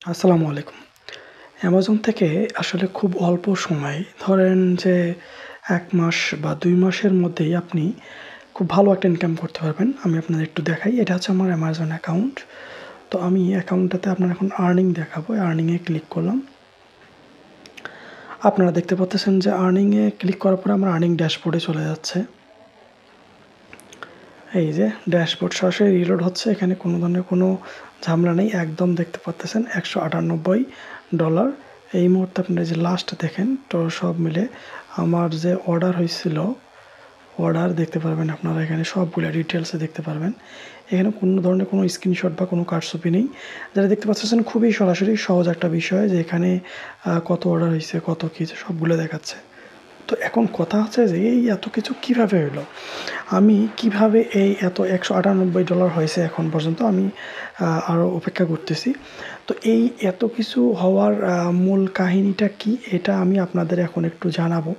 আসসালামু আলাইকুম। অ্যামাজন থেকে আসলে খুব অল্প সময়ে ধরেন যে ১ মাস বা ২ মাসের মধ্যেই আপনি খুব ভালো একটা ইনকাম করতে পারবেন। আমি আপনাদের একটু দেখাই। এটা হচ্ছে আমার অ্যামাজন অ্যাকাউন্ট। তো আমি অ্যাকাউন্টটাতে আপনার এখন আর্নিং দেখাবো। আর্নিং এ ক্লিক করলাম। আপনারা দেখতে পাচ্ছেন যে আর্নিং এ ক্লিক করার পরে আমার আর্নিং ড্যাশবোর্ডে চলে যাচ্ছে। এই যে ড্যাশবোর্ড সরাসরি রিলোড হচ্ছে। এখানে কোনো ধরনের কোনো ঝামেলা নেই। একদম দেখতে পাচ্ছেন $১৯৮ এই মুহূর্তে আপনারা যে লাস্ট দেখেন তো সব মিলে আমার যে অর্ডার হয়েছিল অর্ডার দেখতে পারবেন আপনারা এখানে সবগুলো ডিটেলসে দেখতে পারবেন। এখানে কোনো ধরনের কোনো স্ক্রিনশট বা কোনো কারচুপি নেই। যারা দেখতে পাচ্ছেন খুবই সরাসরি সহজ একটা বিষয় যে এখানে কত অর্ডার হইছে, কত কি সবগুলো দেখাচ্ছে। তো এখন কথা হচ্ছে যে এই এত কিছু কিভাবে হইলো? আমি কিভাবে এই এত $১৯৮ হয়েছে এখন পর্যন্ত আমি আরও অপেক্ষা করতেছি। তো এই এত কিছু হওয়ার মূল কাহিনীটা কি? এটা আমি আপনাদের এখন একটু জানাবো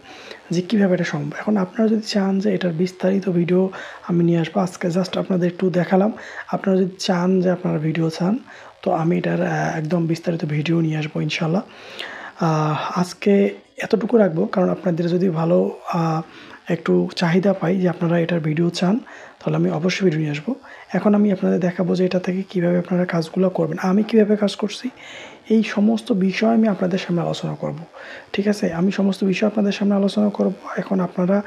যে কিভাবে এটা সম্ভব। এখন আপনারা যদি চান যে এটার বিস্তারিত ভিডিও আমি নিয়ে আসবো, আজকে জাস্ট আপনাদের একটু দেখালাম। আপনারা যদি চান যে আপনারা ভিডিও চান তো আমি এটার একদম বিস্তারিত ভিডিও নিয়ে আসবো ইনশাআল্লাহ। আজকে এতটুকু রাখবো কারণ আপনাদের যদি ভালো একটু চাহিদা পাই যে আপনারা এটার ভিডিও চান তাহলে আমি অবশ্যই ভিডিও নিয়ে আসবো। এখন আমি আপনাদের দেখাবো যে এটা থেকে কীভাবে আপনারা কাজগুলো করবেন। আমি কীভাবে কাজ করছি এই সমস্ত বিষয় আমি আপনাদের সামনে আলোচনা করব। ঠিক আছে? আমি সমস্ত বিষয় আপনাদের সামনে আলোচনা করব। এখন আপনারা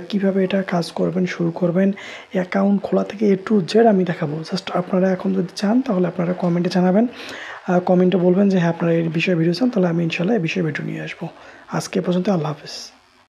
কীভাবে এটা কাজ করবেন, শুরু করবেন, অ্যাকাউন্ট খোলা থেকে A to Z আমি দেখাবো। জাস্ট আপনারা এখন যদি চান তাহলে আপনারা কমেন্টে জানাবেন। কমেন্টে বলবেন যে হ্যাঁ, আপনারা এই বিষয়ে ভিডিও চান তাহলে আমি ইনশাআল্লাহ এই বিষয়ে ভিডিও নিয়ে আসবো। আজকে এ পর্যন্ত আল্লাহ হাফেজ।